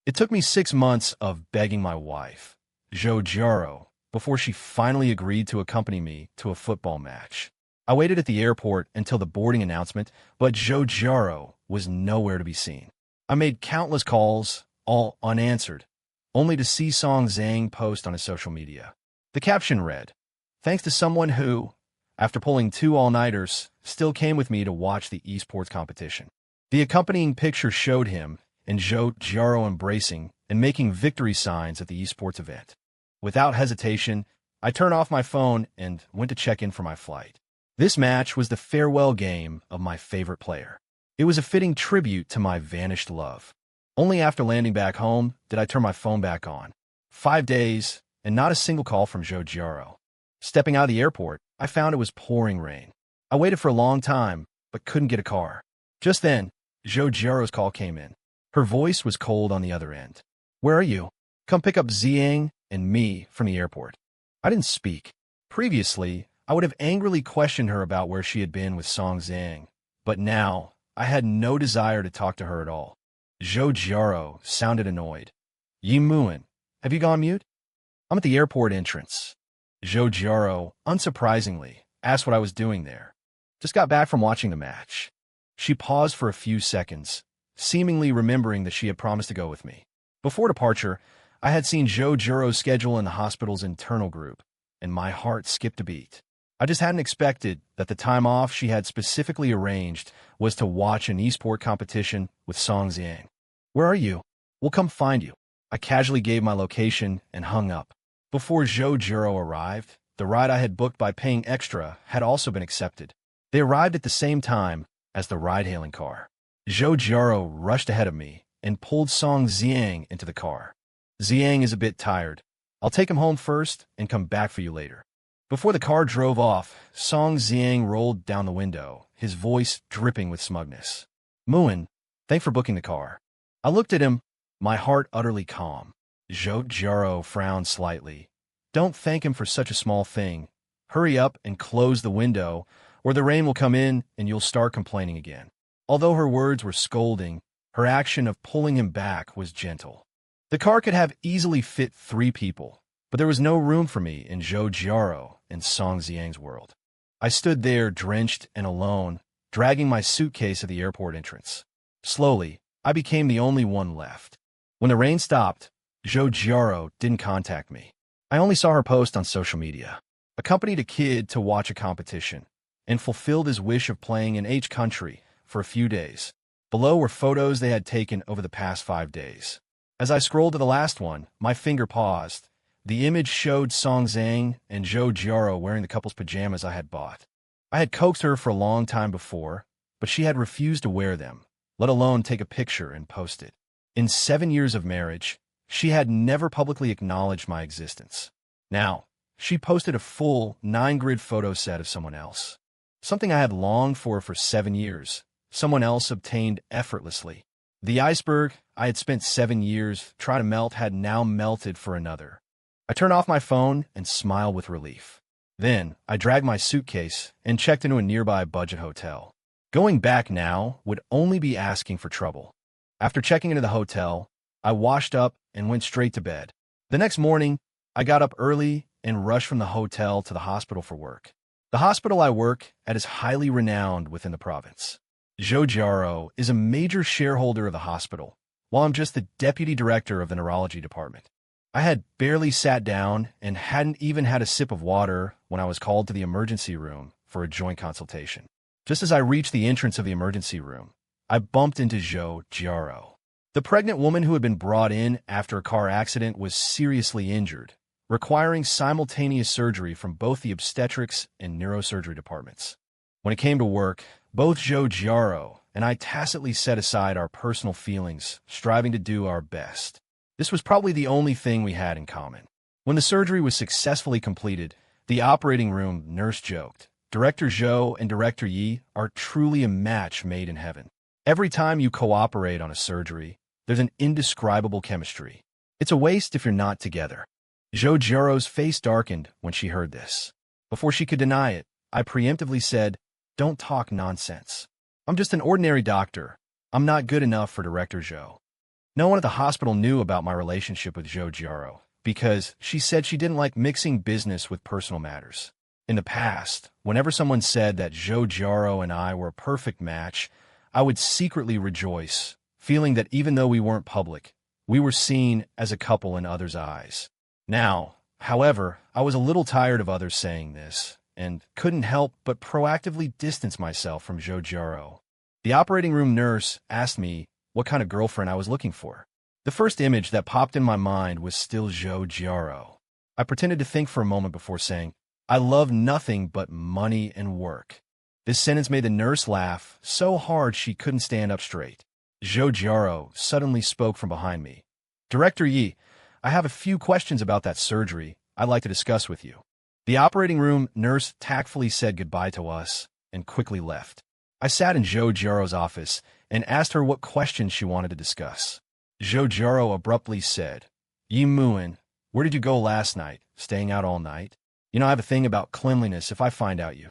It took me 6 months of begging my wife, Zhou Jiarou, before she finally agreed to accompany me to a football match. I waited at the airport until the boarding announcement, but Zhou Jiarou was nowhere to be seen. I made countless calls, all unanswered, only to see Song Ziyang post on his social media. The caption read, "Thanks to someone who, after pulling 2 all-nighters, still came with me to watch the esports competition." The accompanying picture showed him and Zhou Jiarou embracing and making victory signs at the esports event. Without hesitation, I turned off my phone and went to check in for my flight. This match was the farewell game of my favorite player. It was a fitting tribute to my vanished love. Only after landing back home did I turn my phone back on. 5 days, and not a single call from Zhou Jiarou. Stepping out of the airport, I found it was pouring rain. I waited for a long time, but couldn't get a car. Just then, Zhou Jiarou's call came in. Her voice was cold on the other end. "Where are you? Come pick up Ziyang and me from the airport." I didn't speak. Previously, I would have angrily questioned her about where she had been with Song Ziyang, but now I had no desire to talk to her at all. Zhou Jiarou sounded annoyed. "Yi Mourn, have you gone mute?" "I'm at the airport entrance." Zhou Jiarou, unsurprisingly, asked what I was doing there. "Just got back from watching the match." She paused for a few seconds, seemingly remembering that she had promised to go with me. Before departure, I had seen Zhou Jiarou's schedule in the hospital's internal group, and my heart skipped a beat. I just hadn't expected that the time off she had specifically arranged was to watch an esport competition with Song Ziyang. "Where are you? We'll come find you." I casually gave my location and hung up. Before Zhou Jiarou arrived, the ride I had booked by paying extra had also been accepted. They arrived at the same time as the ride-hailing car. Zhou Jiarou rushed ahead of me and pulled Song Ziyang into the car. "Ziyang is a bit tired. I'll take him home first and come back for you later." Before the car drove off, Song Ziyang rolled down the window, his voice dripping with smugness. "Mourn, thanks for booking the car." I looked at him, my heart utterly calm. Zhou Jiarou frowned slightly. "Don't thank him for such a small thing. Hurry up and close the window, or the rain will come in and you'll start complaining again." Although her words were scolding, her action of pulling him back was gentle. The car could have easily fit 3 people, but there was no room for me in Zhou Jiarou and Song Ziyang's world. I stood there drenched and alone, dragging my suitcase at the airport entrance. Slowly, I became the only one left. When the rain stopped, Zhou Jiarou didn't contact me. I only saw her post on social media. Accompanied a kid to watch a competition, and fulfilled his wish of playing in H country for a few days. Below were photos they had taken over the past 5 days. As I scrolled to the last one, my finger paused. The image showed Song Ziyang and Zhou Jiarou wearing the couple's pajamas I had bought. I had coaxed her for a long time before, but she had refused to wear them, let alone take a picture and post it. In 7 years of marriage, she had never publicly acknowledged my existence. Now, she posted a full 9-grid photo set of someone else. Something I had longed for 7 years, someone else obtained effortlessly. The iceberg I had spent 7 years trying to melt had now melted for another. I turned off my phone and smiled with relief. Then, I dragged my suitcase and checked into a nearby budget hotel. Going back now would only be asking for trouble. After checking into the hotel, I washed up and went straight to bed. The next morning, I got up early and rushed from the hotel to the hospital for work. The hospital I work at is highly renowned within the province. Zhou Jiarou is a major shareholder of the hospital, while I'm just the deputy director of the neurology department. I had barely sat down and hadn't even had a sip of water when I was called to the emergency room for a joint consultation. Just as I reached the entrance of the emergency room, I bumped into Zhou Jiarou. The pregnant woman who had been brought in after a car accident was seriously injured, requiring simultaneous surgery from both the obstetrics and neurosurgery departments. When it came to work, both Zhou Jiarou and I tacitly set aside our personal feelings, striving to do our best. This was probably the only thing we had in common. When the surgery was successfully completed, the operating room nurse joked, "Director Zhou and Director Yi are truly a match made in heaven. Every time you cooperate on a surgery, there's an indescribable chemistry. It's a waste if you're not together." Zhou Jiarou's face darkened when she heard this. Before she could deny it, I preemptively said, "Don't talk nonsense. I'm just an ordinary doctor. I'm not good enough for Director Zhou." No one at the hospital knew about my relationship with Zhou Jiarou because she said she didn't like mixing business with personal matters. In the past, whenever someone said that Zhou Jiarou and I were a perfect match, I would secretly rejoice, feeling that even though we weren't public, we were seen as a couple in others' eyes. Now, however, I was a little tired of others saying this, and couldn't help but proactively distance myself from Zhou Jiarou. The operating room nurse asked me what kind of girlfriend I was looking for. The first image that popped in my mind was still Zhou Jiarou. I pretended to think for a moment before saying, "I love nothing but money and work." This sentence made the nurse laugh so hard she couldn't stand up straight. Zhou Jiarou suddenly spoke from behind me. "Director Yi, I have a few questions about that surgery I'd like to discuss with you." The operating room nurse tactfully said goodbye to us and quickly left. I sat in Zhou Jiarou's office and asked her what questions she wanted to discuss. Zhou Jiarou abruptly said, "Yi Muin, where did you go last night? Staying out all night? You know I have a thing about cleanliness if I find out you."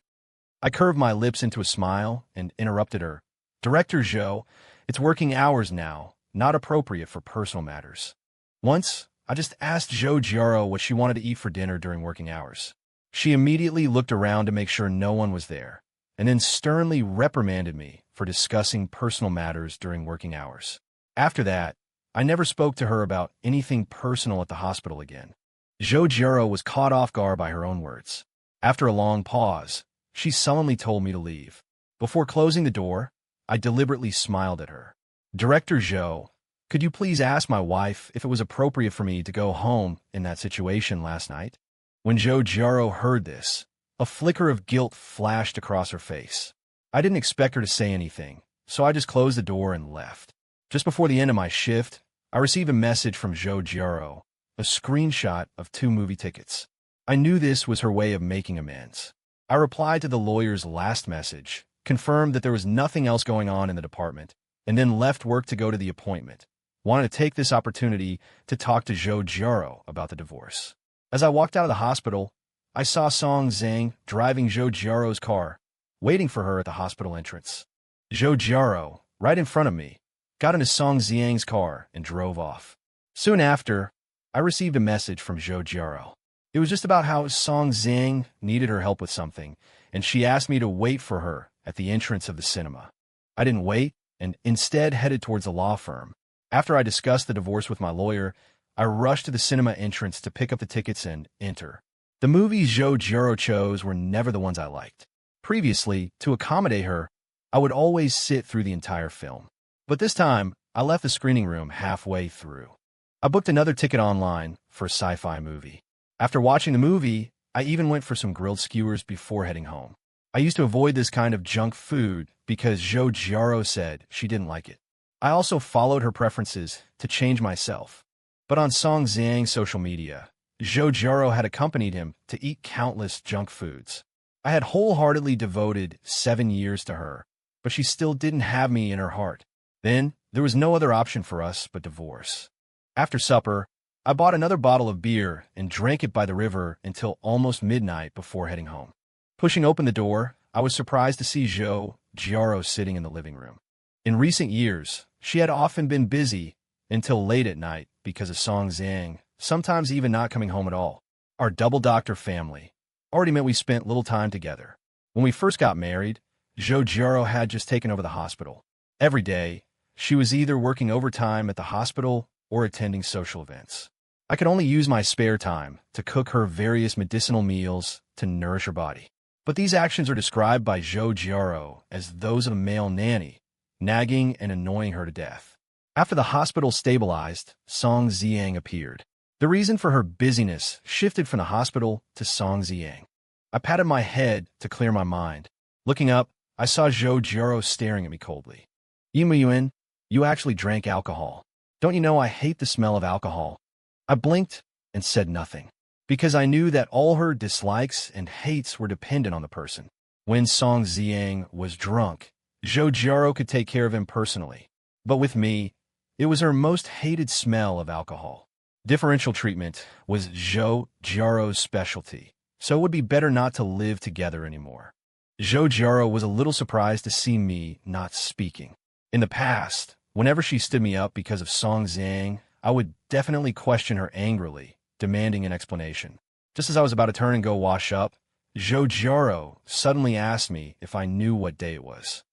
I curved my lips into a smile and interrupted her. "Director Zhou, it's working hours now, not appropriate for personal matters." Once, I just asked Zhou Jiarou what she wanted to eat for dinner during working hours. She immediately looked around to make sure no one was there, and then sternly reprimanded me for discussing personal matters during working hours. After that, I never spoke to her about anything personal at the hospital again. Zhou Jiarou was caught off guard by her own words. After a long pause, she sullenly told me to leave. Before closing the door, I deliberately smiled at her. "Director Zhou, could you please ask my wife if it was appropriate for me to go home in that situation last night?" When Zhou Jiarou heard this, a flicker of guilt flashed across her face. I didn't expect her to say anything, so I just closed the door and left. Just before the end of my shift, I received a message from Zhou Jiarou, a screenshot of 2 movie tickets. I knew this was her way of making amends. I replied to the lawyer's last message, confirmed that there was nothing else going on in the department, and then left work to go to the appointment. Wanted to take this opportunity to talk to Zhou Jiarou about the divorce. As I walked out of the hospital, I saw Song Ziyang driving Zhou Jiarou's car, waiting for her at the hospital entrance. Zhou Jiarou, right in front of me, got into Song Ziyang's car and drove off. Soon after, I received a message from Zhou Jiarou. It was just about how Song Ziyang needed her help with something, and she asked me to wait for her at the entrance of the cinema. I didn't wait, and instead headed towards the law firm. After I discussed the divorce with my lawyer, I rushed to the cinema entrance to pick up the tickets and enter. The movies Zhou Jiarou chose were never the ones I liked. Previously, to accommodate her, I would always sit through the entire film. But this time, I left the screening room halfway through. I booked another ticket online for a sci-fi movie. After watching the movie, I even went for some grilled skewers before heading home. I used to avoid this kind of junk food because Zhou Jiarou said she didn't like it. I also followed her preferences to change myself. But on Song Ziyang's social media, Zhou Jiarou had accompanied him to eat countless junk foods. I had wholeheartedly devoted 7 years to her, but she still didn't have me in her heart. Then, there was no other option for us but divorce. After supper, I bought another bottle of beer and drank it by the river until almost midnight before heading home. Pushing open the door, I was surprised to see Zhou Jiarou sitting in the living room. In recent years, she had often been busy until late at night because of Song Ziyang, sometimes even not coming home at all. Our double doctor family already meant we spent little time together. When we first got married, Zhou Jiarou had just taken over the hospital. Every day, she was either working overtime at the hospital or attending social events. I could only use my spare time to cook her various medicinal meals to nourish her body. But these actions are described by Zhou Jiarou as those of a male nanny, nagging and annoying her to death. After the hospital stabilized, Song Ziyang appeared. The reason for her busyness shifted from the hospital to Song Ziyang. I patted my head to clear my mind. Looking up, I saw Zhou Jiarou staring at me coldly. "Yi Muin, you actually drank alcohol. Don't you know I hate the smell of alcohol?" I blinked and said nothing, because I knew that all her dislikes and hates were dependent on the person. When Song Ziyang was drunk, Zhou Jiarou could take care of him personally. But with me, it was her most hated smell of alcohol. Differential treatment was Zhou Jiarou's specialty, so it would be better not to live together anymore. Zhou Jiarou was a little surprised to see me not speaking. In the past, Whenever she stood me up because of Song Ziyang, I would definitely question her angrily, demanding an explanation. Just as I was about to turn and go wash up, Zhou Jiarou suddenly asked me if I knew what day it was.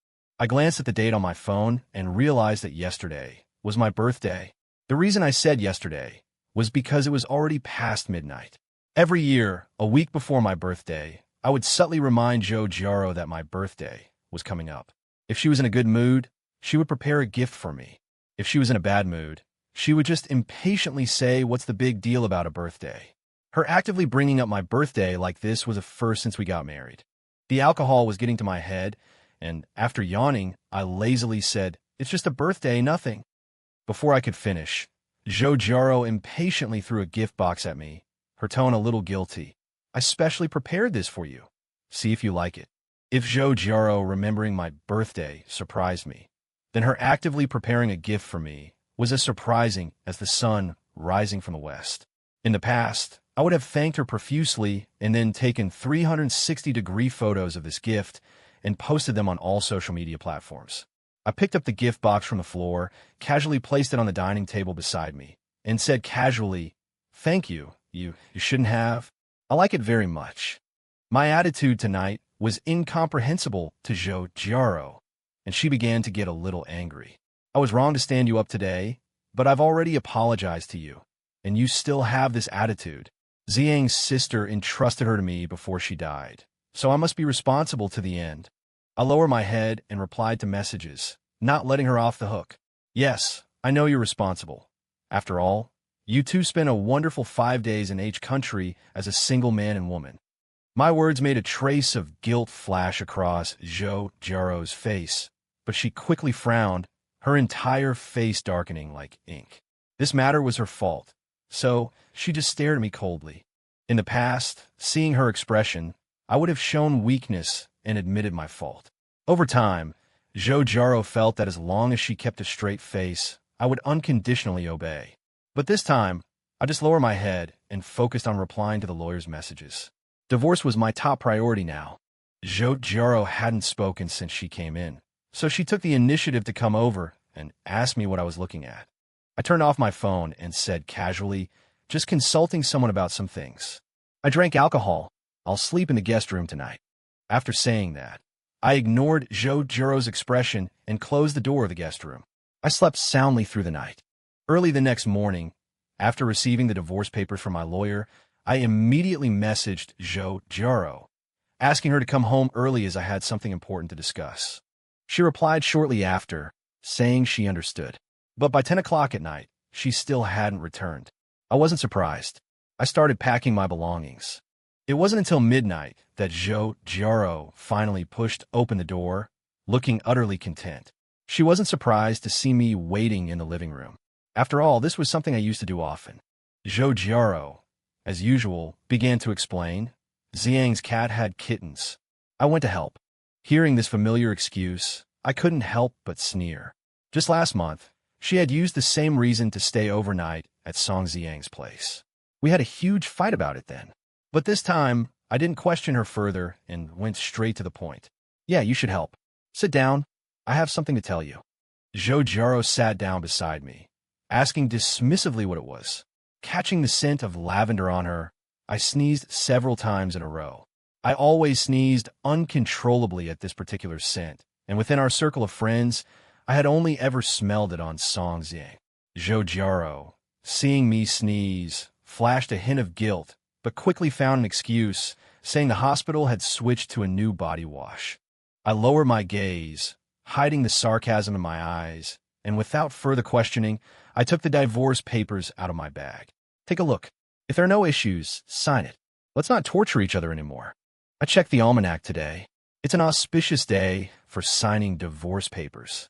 I glanced at the date on my phone and realized that yesterday was my birthday. The reason I said yesterday was because it was already past midnight. Every year, a week before my birthday, I would subtly remind Zhou Jiarou that my birthday was coming up. If she was in a good mood, she would prepare a gift for me. If she was in a bad mood, she would just impatiently say, "What's the big deal about a birthday?" Her actively bringing up my birthday like this was a first since we got married. The alcohol was getting to my head, and after yawning, I lazily said, "It's just a birthday, nothing." Before I could finish, Zhou Jiarou impatiently threw a gift box at me, her tone a little guilty. "I specially prepared this for you. See if you like it." If Zhou Jiarou remembering my birthday surprised me, then her actively preparing a gift for me was as surprising as the sun rising from the west. In the past, I would have thanked her profusely and then taken 360-degree photos of this gift and posted them on all social media platforms. I picked up the gift box from the floor, casually placed it on the dining table beside me, and said casually, "Thank you. You shouldn't have. I like it very much." My attitude tonight was incomprehensible to Zhou Jiarou, and she began to get a little angry. "I was wrong to stand you up today, but I've already apologized to you, and you still have this attitude. Ziyang's sister entrusted her to me before she died, so I must be responsible to the end." I lowered my head and replied to messages, not letting her off the hook. "Yes, I know you're responsible. After all, you two spent a wonderful 5 days in each country as a single man and woman." My words made a trace of guilt flash across Zhou Jiarou's face, but she quickly frowned, her entire face darkening like ink. This matter was her fault, so she just stared at me coldly. In the past, seeing her expression, I would have shown weakness and admitted my fault. Over time, Zhou Jiarou felt that as long as she kept a straight face, I would unconditionally obey. But this time, I just lowered my head and focused on replying to the lawyer's messages. Divorce was my top priority now. Zhou Jiarou hadn't spoken since she came in, so she took the initiative to come over and ask me what I was looking at. I turned off my phone and said casually, "Just consulting someone about some things. I drank alcohol. I'll sleep in the guest room tonight." After saying that, I ignored Zhou Jiarou's expression and closed the door of the guest room. I slept soundly through the night. Early the next morning, after receiving the divorce papers from my lawyer, I immediately messaged Zhou Jiarou, asking her to come home early as I had something important to discuss. She replied shortly after, saying she understood. But by 10 o'clock at night, she still hadn't returned. I wasn't surprised. I started packing my belongings. It wasn't until midnight that Zhou Jiarou finally pushed open the door, looking utterly content. She wasn't surprised to see me waiting in the living room. After all, this was something I used to do often. Zhou Jiarou, as usual, began to explain. Ziyang's cat had kittens. I went to help. Hearing this familiar excuse, I couldn't help but sneer. Just last month, she had used the same reason to stay overnight at Song Ziyang's place. We had a huge fight about it then. But this time, I didn't question her further and went straight to the point. "Yeah, you should help. Sit down. I have something to tell you." Zhou Jiarou sat down beside me, asking dismissively what it was. Catching the scent of lavender on her, I sneezed several times in a row. I always sneezed uncontrollably at this particular scent, and within our circle of friends, I had only ever smelled it on Song Ziyang. Zhou Jiarou, seeing me sneeze, flashed a hint of guilt, but quickly found an excuse, saying the hospital had switched to a new body wash. I lowered my gaze, hiding the sarcasm in my eyes, and without further questioning, I took the divorce papers out of my bag. "Take a look. If there are no issues, sign it. Let's not torture each other anymore." I checked the almanac today. It's an auspicious day for signing divorce papers.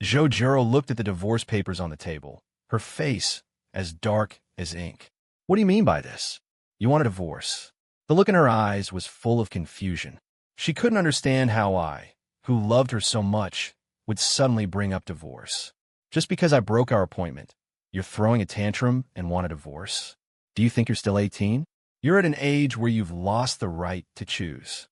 Zhou Jiarou looked at the divorce papers on the table, her face as dark as ink. "What do you mean by this? You want a divorce?" The look in her eyes was full of confusion. She couldn't understand how I, who loved her so much, would suddenly bring up divorce. "Just because I broke our appointment, you're throwing a tantrum and want a divorce? Do you think you're still 18? You're at an age where you've lost the right to choose."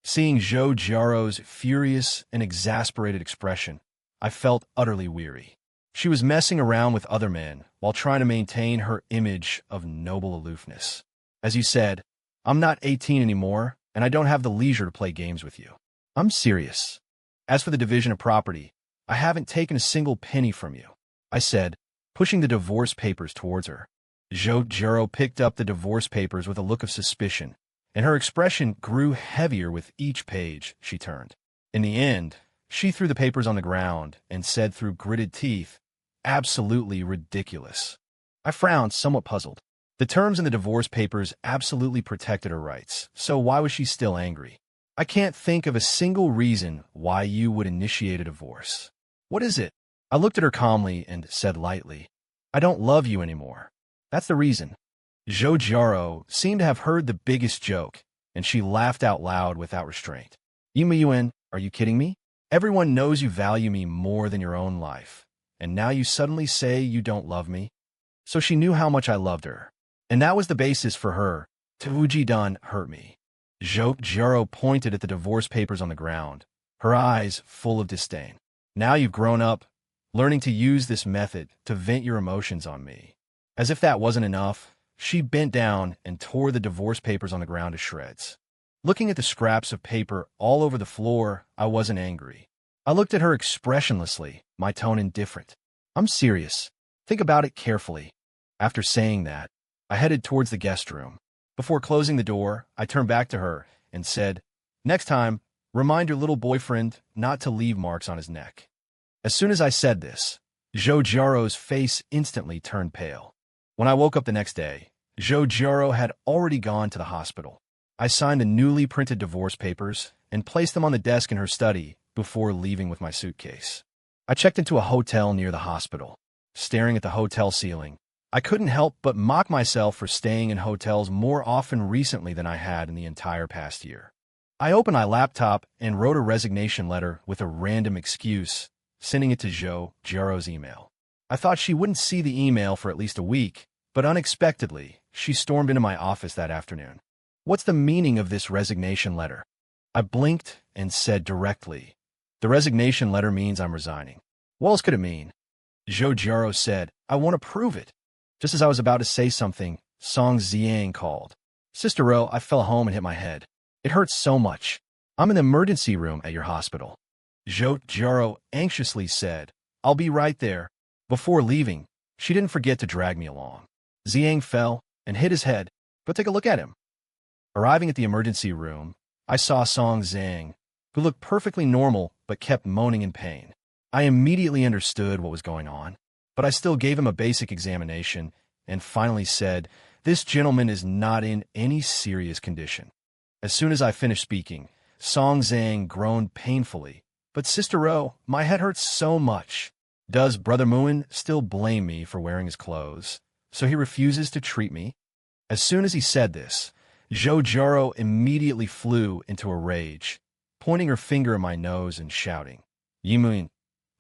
Seeing Zhou Jiarou's furious and exasperated expression, I felt utterly weary. She was messing around with other men while trying to maintain her image of noble aloofness. As you said, I'm not 18 anymore, and I don't have the leisure to play games with you. I'm serious. As for the division of property, I haven't taken a single penny from you, I said, pushing the divorce papers towards her. Zhou Jiarou picked up the divorce papers with a look of suspicion, and her expression grew heavier with each page she turned. In the end, she threw the papers on the ground and said through gritted teeth, "Absolutely ridiculous." I frowned, somewhat puzzled. The terms in the divorce papers absolutely protected her rights, so why was she still angry? I can't think of a single reason why you would initiate a divorce. What is it? I looked at her calmly and said lightly, "I don't love you anymore. That's the reason." Zhou Jiarou seemed to have heard the biggest joke, and she laughed out loud without restraint. "Yuan, are you kidding me? Everyone knows you value me more than your own life, and now you suddenly say you don't love me?" So she knew how much I loved her, and that was the basis for her to done hurt me. Zhou Jiarou pointed at the divorce papers on the ground, her eyes full of disdain. "Now you've grown up, learning to use this method to vent your emotions on me." As if that wasn't enough, she bent down and tore the divorce papers on the ground to shreds. Looking at the scraps of paper all over the floor, I wasn't angry. I looked at her expressionlessly, my tone indifferent. "I'm serious. Think about it carefully." After saying that, I headed towards the guest room. Before closing the door, I turned back to her and said, "Next time, remind your little boyfriend not to leave marks on his neck." As soon as I said this, Zhou Jiarou's face instantly turned pale. When I woke up the next day, Zhou Jiarou had already gone to the hospital. I signed the newly printed divorce papers and placed them on the desk in her study before leaving with my suitcase. I checked into a hotel near the hospital. Staring at the hotel ceiling, I couldn't help but mock myself for staying in hotels more often recently than I had in the entire past year. I opened my laptop and wrote a resignation letter with a random excuse, sending it to Zhou Jiarou's email. I thought she wouldn't see the email for at least a week, but unexpectedly, she stormed into my office that afternoon. "What's the meaning of this resignation letter?" I blinked and said directly, "The resignation letter means I'm resigning." "What else could it mean?" Zhou Jiarou said, "I want to prove it." Just as I was about to say something, Song Ziyang called. "Sister Ro, I fell home and hit my head. It hurts so much. I'm in the emergency room at your hospital." Zhou Jiarou anxiously said, "I'll be right there." Before leaving, she didn't forget to drag me along. Ziyang fell and hit his head. Go take a look at him. Arriving at the emergency room, I saw Song Ziyang, who looked perfectly normal but kept moaning in pain. I immediately understood what was going on, but I still gave him a basic examination and finally said, "This gentleman is not in any serious condition." As soon as I finished speaking, Song Ziyang groaned painfully. "But Sister Ro, my head hurts so much. Does Brother Moon still blame me for wearing his clothes, so he refuses to treat me?" As soon as he said this, Zhou Jiarou immediately flew into a rage, pointing her finger at my nose and shouting, "Yimun,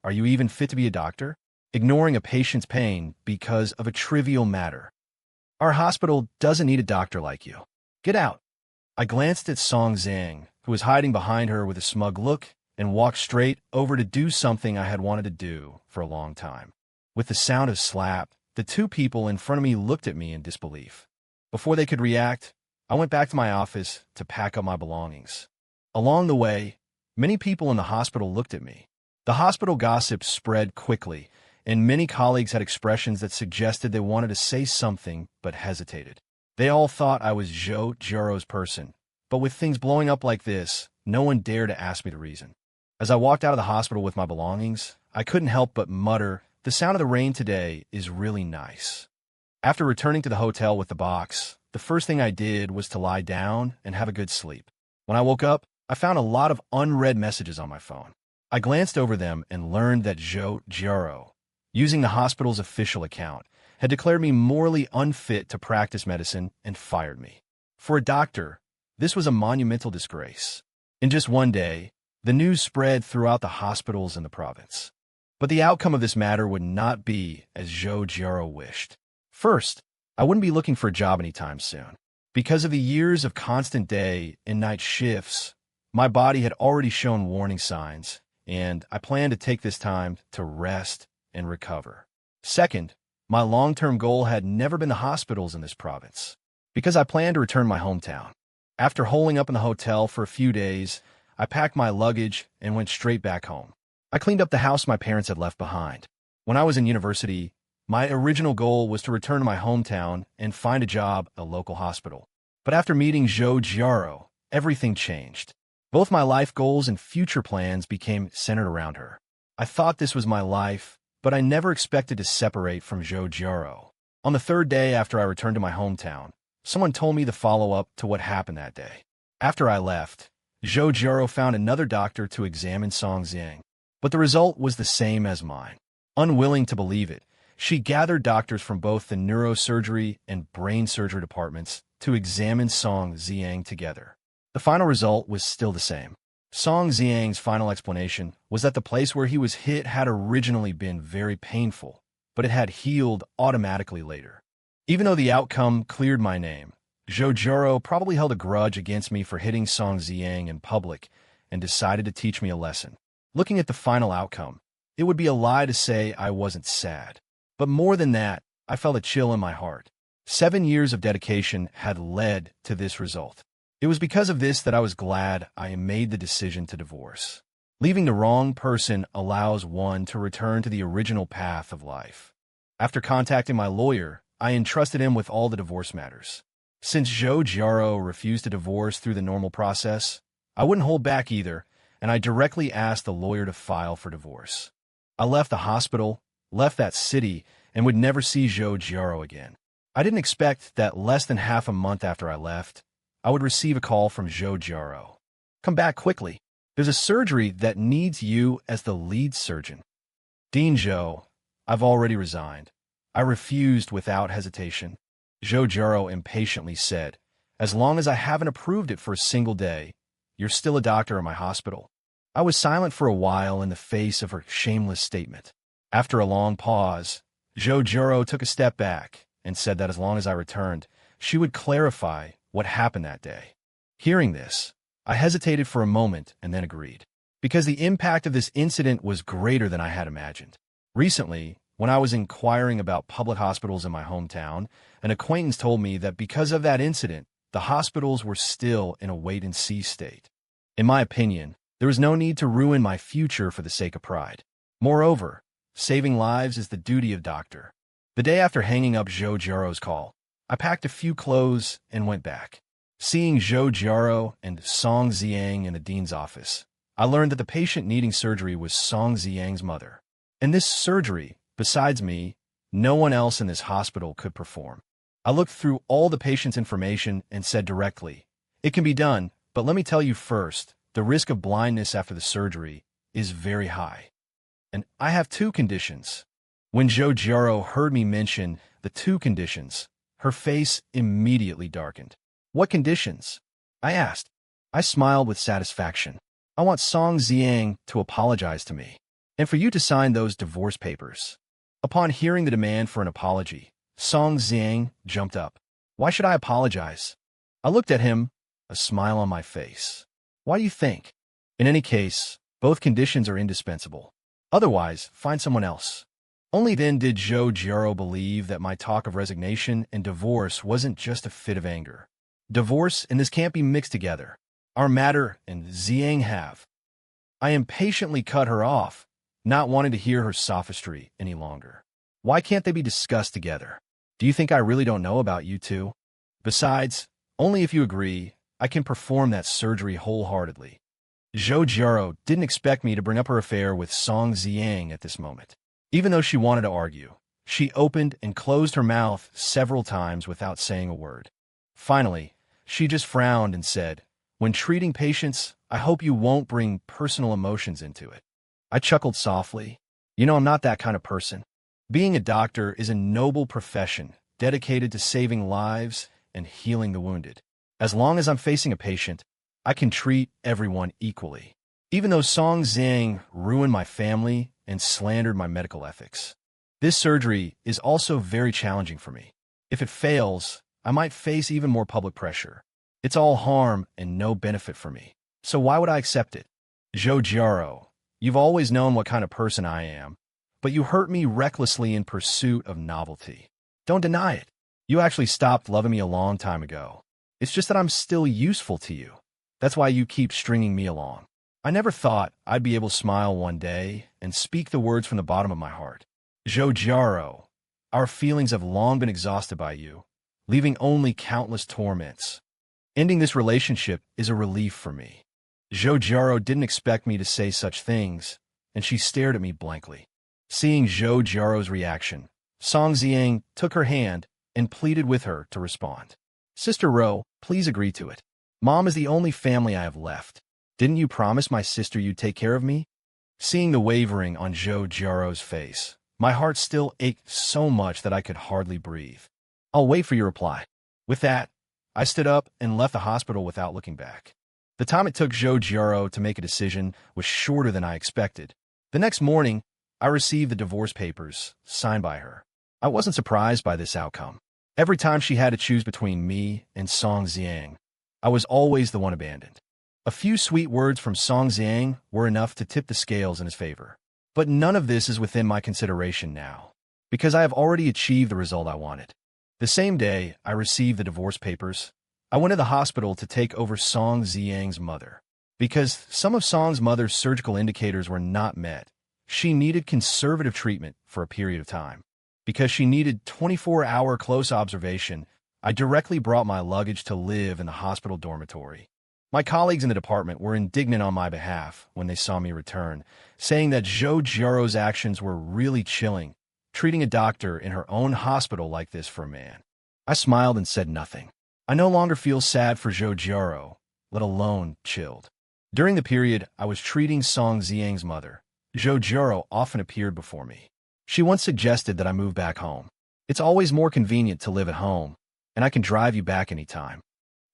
are you even fit to be a doctor? Ignoring a patient's pain because of a trivial matter. Our hospital doesn't need a doctor like you. Get out." I glanced at Song Ziyang, who was hiding behind her with a smug look, and walked straight over to do something I had wanted to do for a long time. With the sound of slap, the two people in front of me looked at me in disbelief. Before they could react, I went back to my office to pack up my belongings. Along the way, many people in the hospital looked at me. The hospital gossip spread quickly, and many colleagues had expressions that suggested they wanted to say something but hesitated. They all thought I was Zhou Jiarou's person, but with things blowing up like this, no one dared to ask me the reason. As I walked out of the hospital with my belongings, I couldn't help but mutter, "The sound of the rain today is really nice." After returning to the hotel with the box, the first thing I did was to lie down and have a good sleep. When I woke up, I found a lot of unread messages on my phone. I glanced over them and learned that Zhou Jiarou, using the hospital's official account, had declared me morally unfit to practice medicine and fired me. For a doctor, this was a monumental disgrace. In just one day, the news spread throughout the hospitals in the province. But the outcome of this matter would not be as Zhou Jiarou wished. First, I wouldn't be looking for a job anytime soon. Because of the years of constant day and night shifts, my body had already shown warning signs, and I planned to take this time to rest and recover. Second, my long-term goal had never been the hospitals in this province, because I planned to return to my hometown. After holing up in the hotel for a few days, I packed my luggage and went straight back home. I cleaned up the house my parents had left behind. When I was in university, my original goal was to return to my hometown and find a job at a local hospital. But after meeting Zhou Jiarou, everything changed. Both my life goals and future plans became centered around her. I thought this was my life, but I never expected to separate from Zhou Jiarou. On the third day after I returned to my hometown, someone told me the follow-up to what happened that day. After I left, Zhou Jiarou found another doctor to examine Song Ziyang, but the result was the same as mine. Unwilling to believe it, she gathered doctors from both the neurosurgery and brain surgery departments to examine Song Ziyang together. The final result was still the same. Song Ziyang's final explanation was that the place where he was hit had originally been very painful, but it had healed automatically later. Even though the outcome cleared my name, Zhou Jiarou probably held a grudge against me for hitting Song Ziyang in public and decided to teach me a lesson. Looking at the final outcome, it would be a lie to say I wasn't sad. But more than that, I felt a chill in my heart. 7 years of dedication had led to this result. It was because of this that I was glad I made the decision to divorce. Leaving the wrong person allows one to return to the original path of life. After contacting my lawyer, I entrusted him with all the divorce matters. Since Zhou Jiarou refused to divorce through the normal process, I wouldn't hold back either, and I directly asked the lawyer to file for divorce. I left the hospital, left that city, and would never see Zhou Jiarou again. I didn't expect that less than half a month after I left, I would receive a call from Zhou Jiarou. Come back quickly. There's a surgery that needs you as the lead surgeon. Dean Zhou, I've already resigned. I refused without hesitation. Zhou Jiarou impatiently said, as long as I haven't approved it for a single day, you're still a doctor in my hospital. I was silent for a while in the face of her shameless statement. After a long pause, Zhou Jiarou took a step back and said that as long as I returned, she would clarify what happened that day. Hearing this, I hesitated for a moment and then agreed, because the impact of this incident was greater than I had imagined. Recently, when I was inquiring about public hospitals in my hometown, an acquaintance told me that because of that incident, the hospitals were still in a wait-and-see state. In my opinion, there was no need to ruin my future for the sake of pride. Moreover, saving lives is the duty of doctor. The day after hanging up Zhou Jiarou's call, I packed a few clothes and went back. Seeing Zhou Jiarou and Song Ziyang in the dean's office, I learned that the patient needing surgery was Song Ziyang's mother. And this surgery, besides me, no one else in this hospital could perform. I looked through all the patient's information and said directly, "It can be done, but let me tell you first, the risk of blindness after the surgery is very high. And I have 2 conditions." When Zhou Jiarou heard me mention the 2 conditions, her face immediately darkened. "What conditions?" I asked. I smiled with satisfaction. "I want Song Ziyang to apologize to me, and for you to sign those divorce papers." Upon hearing the demand for an apology, Song Ziyang jumped up. "Why should I apologize?" I looked at him, a smile on my face. "Why do you think? In any case, both conditions are indispensable. Otherwise, find someone else." Only then did Zhou Jiarou believe that my talk of resignation and divorce wasn't just a fit of anger. Divorce and this can't be mixed together. Our matter and Ziyang have. I impatiently cut her off, not wanting to hear her sophistry any longer. Why can't they be discussed together? Do you think I really don't know about you two? Besides, only if you agree, I can perform that surgery wholeheartedly. Zhou Jiarou didn't expect me to bring up her affair with Song Ziyang at this moment. Even though she wanted to argue, she opened and closed her mouth several times without saying a word. Finally, she just frowned and said, "When treating patients, I hope you won't bring personal emotions into it." I chuckled softly. You know, I'm not that kind of person. Being a doctor is a noble profession dedicated to saving lives and healing the wounded. As long as I'm facing a patient, I can treat everyone equally. Even though Song Ziyang ruined my family and slandered my medical ethics. This surgery is also very challenging for me. If it fails, I might face even more public pressure. It's all harm and no benefit for me. So why would I accept it? Zhou Jiarou, you've always known what kind of person I am. but you hurt me recklessly in pursuit of novelty. Don't deny it. You actually stopped loving me a long time ago. It's just that I'm still useful to you. That's why you keep stringing me along. I never thought I'd be able to smile one day and speak the words from the bottom of my heart. Zhou Jiarou, our feelings have long been exhausted by you, leaving only countless torments. Ending this relationship is a relief for me. Zhou Jiarou didn't expect me to say such things, and she stared at me blankly. Seeing Zhou Jiarou's reaction, Song Ziyang took her hand and pleaded with her to respond. Sister Ro, please agree to it. Mom is the only family I have left. Didn't you promise my sister you'd take care of me? Seeing the wavering on Zhou Jiarou's face, my heart still ached so much that I could hardly breathe. I'll wait for your reply. With that, I stood up and left the hospital without looking back. The time it took Zhou Jiarou to make a decision was shorter than I expected. The next morning, I received the divorce papers, signed by her. I wasn't surprised by this outcome. Every time she had to choose between me and Song Ziyang, I was always the one abandoned. A few sweet words from Song Ziyang were enough to tip the scales in his favor. But none of this is within my consideration now, because I have already achieved the result I wanted. The same day I received the divorce papers, I went to the hospital to take over Song Ziyang's mother. Because some of Song's mother's surgical indicators were not met, she needed conservative treatment for a period of time. Because she needed 24-hour close observation, I directly brought my luggage to live in the hospital dormitory. My colleagues in the department were indignant on my behalf when they saw me return, saying that Zhou Jiarou's actions were really chilling, treating a doctor in her own hospital like this for a man. I smiled and said nothing. I no longer feel sad for Zhou Jiarou, let alone chilled. During the period I was treating Song Ziyang's mother, Zhou Jiarou often appeared before me. She once suggested that I move back home. It's always more convenient to live at home, and I can drive you back anytime.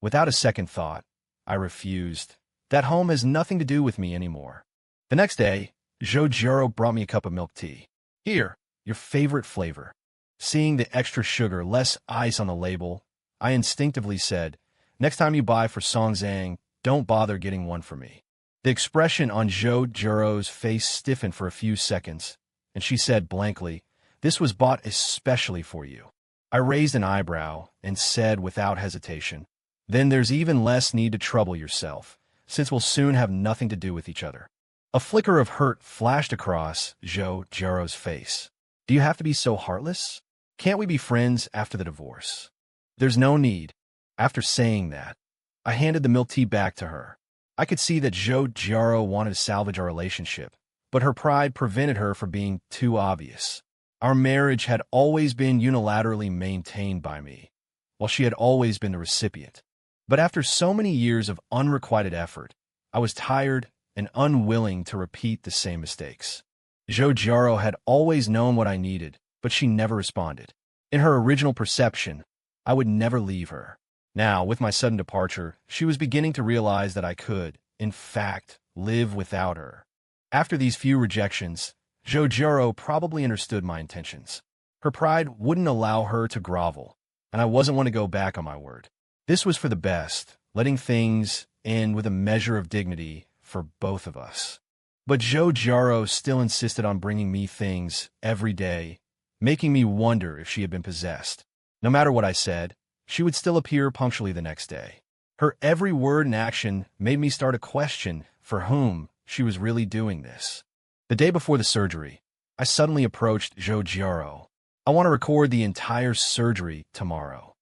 Without a second thought, I refused. That home has nothing to do with me anymore. The next day, Zhou Jiarou brought me a cup of milk tea. Here, your favorite flavor. Seeing the extra sugar, less ice on the label, I instinctively said, next time you buy for Song Ziyang, don't bother getting one for me. The expression on Zhou Jiarou's face stiffened for a few seconds, and she said blankly, this was bought especially for you. I raised an eyebrow and said without hesitation, then there's even less need to trouble yourself, since we'll soon have nothing to do with each other. A flicker of hurt flashed across Zhou Jiarou's face. Do you have to be so heartless? Can't we be friends after the divorce? There's no need. After saying that, I handed the milk tea back to her. I could see that Zhou Jiarou wanted to salvage our relationship, but her pride prevented her from being too obvious. Our marriage had always been unilaterally maintained by me, while she had always been the recipient. But after so many years of unrequited effort, I was tired and unwilling to repeat the same mistakes. Zhou Jiarou had always known what I needed, but she never responded. In her original perception, I would never leave her. Now, with my sudden departure, she was beginning to realize that I could, in fact, live without her. After these few rejections, Zhou Jiarou probably understood my intentions. Her pride wouldn't allow her to grovel, and I wasn't one to go back on my word. This was for the best, letting things end with a measure of dignity for both of us. But Zhou Jiarou still insisted on bringing me things every day, making me wonder if she had been possessed. No matter what I said, she would still appear punctually the next day. Her every word and action made me start a question for whom she was really doing this. The day before the surgery, I suddenly approached Zhou Jiarou. I want to record the entire surgery tomorrow.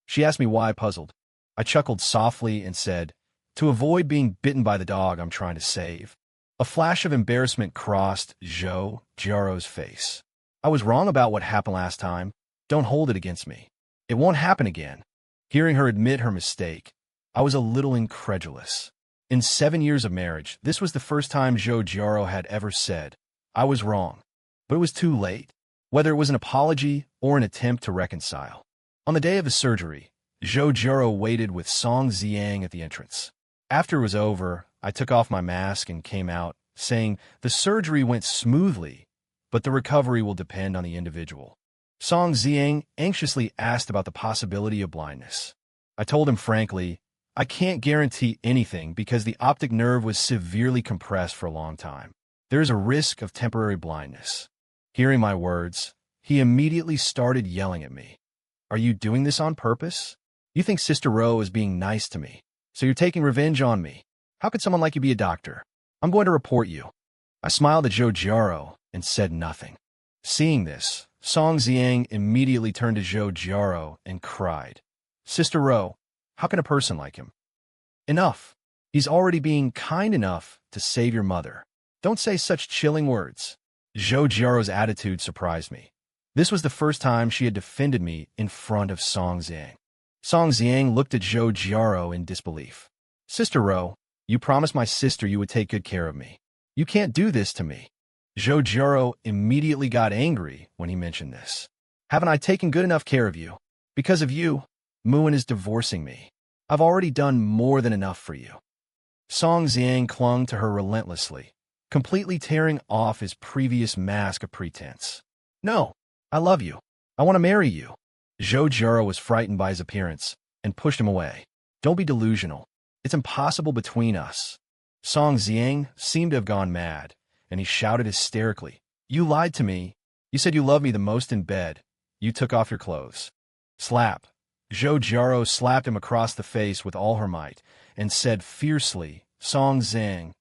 She asked me why, puzzled. I chuckled softly and said, to avoid being bitten by the dog I'm trying to save. A flash of embarrassment crossed Zhou Jiarou's face. I was wrong about what happened last time. Don't hold it against me. It won't happen again. Hearing her admit her mistake, I was a little incredulous. In 7 years of marriage, this was the first time Zhou Jiarou had ever said, I was wrong. But it was too late, whether it was an apology or an attempt to reconcile. On the day of the surgery, Zhou Jiarou waited with Song Ziyang at the entrance. After it was over, I took off my mask and came out, saying the surgery went smoothly, but the recovery will depend on the individual. Song Ziyang anxiously asked about the possibility of blindness. I told him frankly, I can't guarantee anything because the optic nerve was severely compressed for a long time. There is a risk of temporary blindness. Hearing my words, he immediately started yelling at me. Are you doing this on purpose? You think Sister Ro is being nice to me, so you're taking revenge on me. How could someone like you be a doctor? I'm going to report you. I smiled at Zhou Jiarou and said nothing. Seeing this, Song Ziyang immediately turned to Zhou Jiarou and cried, Sister Ro, how can a person like him? Enough. He's already being kind enough to save your mother. Don't say such chilling words. Zhou Jiarou's attitude surprised me. This was the first time she had defended me in front of Song Ziyang. Song Ziyang looked at Zhou Jiarou in disbelief. Sister Ro, you promised my sister you would take good care of me. You can't do this to me. Zhou Jiarou immediately got angry when he mentioned this. Haven't I taken good enough care of you? Because of you, Mourn is divorcing me. I've already done more than enough for you. Song Ziyang clung to her relentlessly, completely tearing off his previous mask of pretense. No, I love you. I want to marry you. Zhou Jiarou was frightened by his appearance and pushed him away. Don't be delusional. It's impossible between us. Song Ziyang seemed to have gone mad, and he shouted hysterically, You lied to me. You said you loved me the most in bed. You took off your clothes. Slap. Zhou Jiarou slapped him across the face with all her might and said fiercely, Song Ziyang,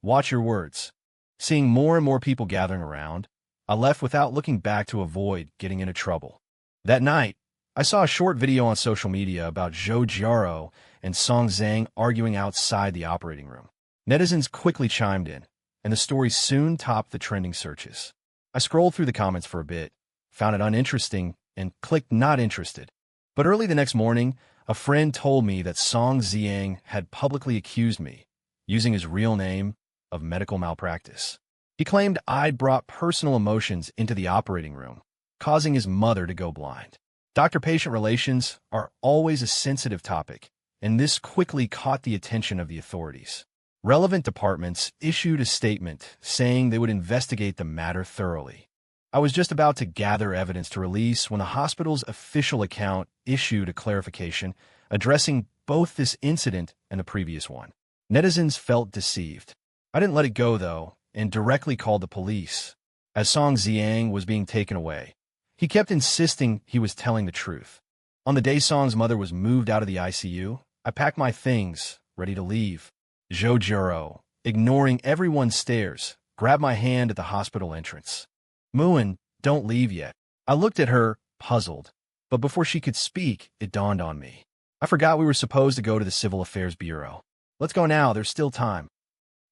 watch your words. Seeing more and more people gathering around, I left without looking back to avoid getting into trouble. That night, I saw a short video on social media about Zhou Jiarou and Song Ziyang arguing outside the operating room. Netizens quickly chimed in, and the story soon topped the trending searches. I scrolled through the comments for a bit, found it uninteresting, and clicked not interested. But early the next morning, a friend told me that Song Ziyang had publicly accused me, using his real name, of medical malpractice. He claimed I'd brought personal emotions into the operating room, causing his mother to go blind. Doctor-patient relations are always a sensitive topic, and this quickly caught the attention of the authorities. Relevant departments issued a statement saying they would investigate the matter thoroughly. I was just about to gather evidence to release when the hospital's official account issued a clarification addressing both this incident and the previous one. Netizens felt deceived. I didn't let it go, though, and directly called the police. As Song Ziyang was being taken away, he kept insisting he was telling the truth. On the day Song's mother was moved out of the ICU, I packed my things, ready to leave. Zhou Jiarou, ignoring everyone's stares, grabbed my hand at the hospital entrance. Mourn, don't leave yet. I looked at her, puzzled. But before she could speak, it dawned on me. I forgot we were supposed to go to the Civil Affairs Bureau. Let's go now, there's still time.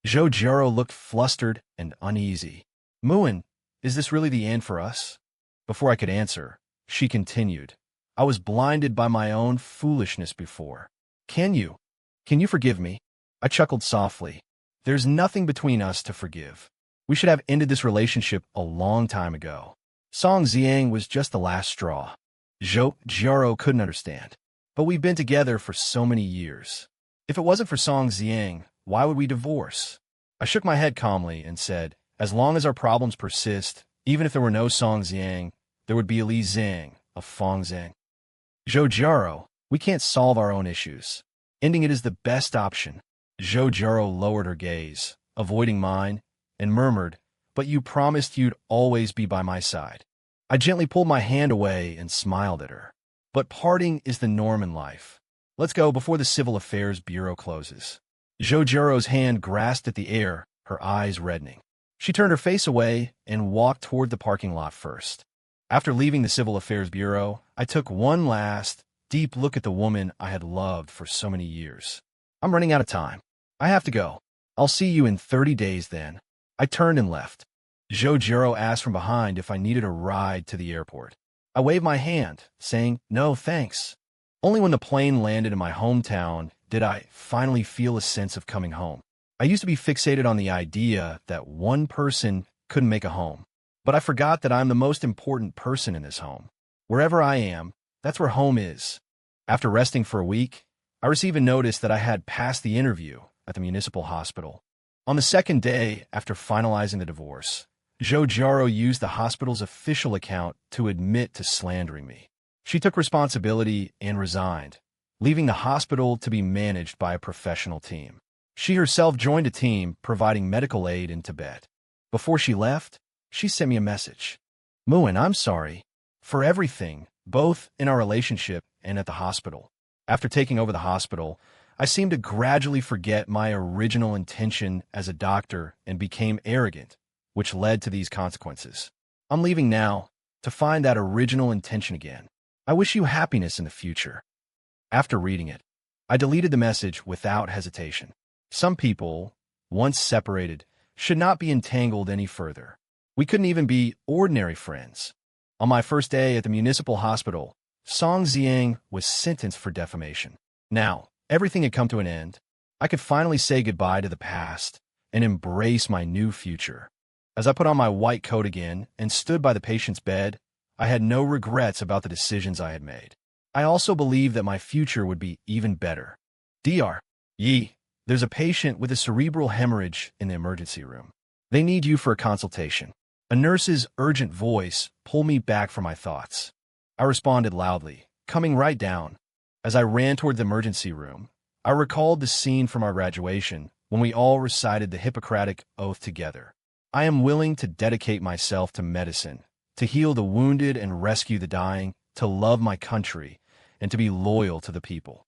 Zhou Jiarou looked flustered and uneasy. Mourn, is this really the end for us? Before I could answer, she continued. I was blinded by my own foolishness before. Can you forgive me? I chuckled softly. There's nothing between us to forgive. We should have ended this relationship a long time ago. Song Ziyang was just the last straw. Zhou Jiarou couldn't understand. But we've been together for so many years. If it wasn't for Song Ziyang, why would we divorce? I shook my head calmly and said, as long as our problems persist, even if there were no Song Ziyang, there would be a Li Zhang, a Fong Zhang. Zhou Jiarou, we can't solve our own issues. Ending it is the best option. Zhou Jiarou lowered her gaze, avoiding mine, and murmured, but you promised you'd always be by my side. I gently pulled my hand away and smiled at her. But parting is the norm in life. Let's go before the Civil Affairs Bureau closes. Zhou Jiarou's hand grasped at the air, her eyes reddening. She turned her face away and walked toward the parking lot first. After leaving the Civil Affairs Bureau, I took one last, deep look at the woman I had loved for so many years. I'm running out of time. I have to go. I'll see you in 30 days then. I turned and left. Zhou Jiarou asked from behind if I needed a ride to the airport. I waved my hand, saying, no, thanks. Only when the plane landed in my hometown did I finally feel a sense of coming home. I used to be fixated on the idea that one person couldn't make a home. But I forgot that I'm the most important person in this home. Wherever I am, that's where home is. After resting for a week, I received a notice that I had passed the interview at the municipal hospital. On the second day after finalizing the divorce, Zhou Jiarou used the hospital's official account to admit to slandering me. She took responsibility and resigned, leaving the hospital to be managed by a professional team. She herself joined a team providing medical aid in Tibet. Before she left, she sent me a message. Moon, I'm sorry. For everything, both in our relationship and at the hospital. After taking over the hospital, I seemed to gradually forget my original intention as a doctor and became arrogant, which led to these consequences. I'm leaving now to find that original intention again. I wish you happiness in the future. After reading it, I deleted the message without hesitation. Some people, once separated, should not be entangled any further. We couldn't even be ordinary friends. On my first day at the municipal hospital, Song Ziyang was sentenced for defamation. Now, everything had come to an end. I could finally say goodbye to the past and embrace my new future. As I put on my white coat again and stood by the patient's bed, I had no regrets about the decisions I had made. I also believed that my future would be even better. Dr. Yi, there's a patient with a cerebral hemorrhage in the emergency room. They need you for a consultation. A nurse's urgent voice pulled me back from my thoughts. I responded loudly, coming right down. As I ran toward the emergency room, I recalled the scene from our graduation when we all recited the Hippocratic Oath together. I am willing to dedicate myself to medicine, to heal the wounded and rescue the dying, to love my country, and to be loyal to the people.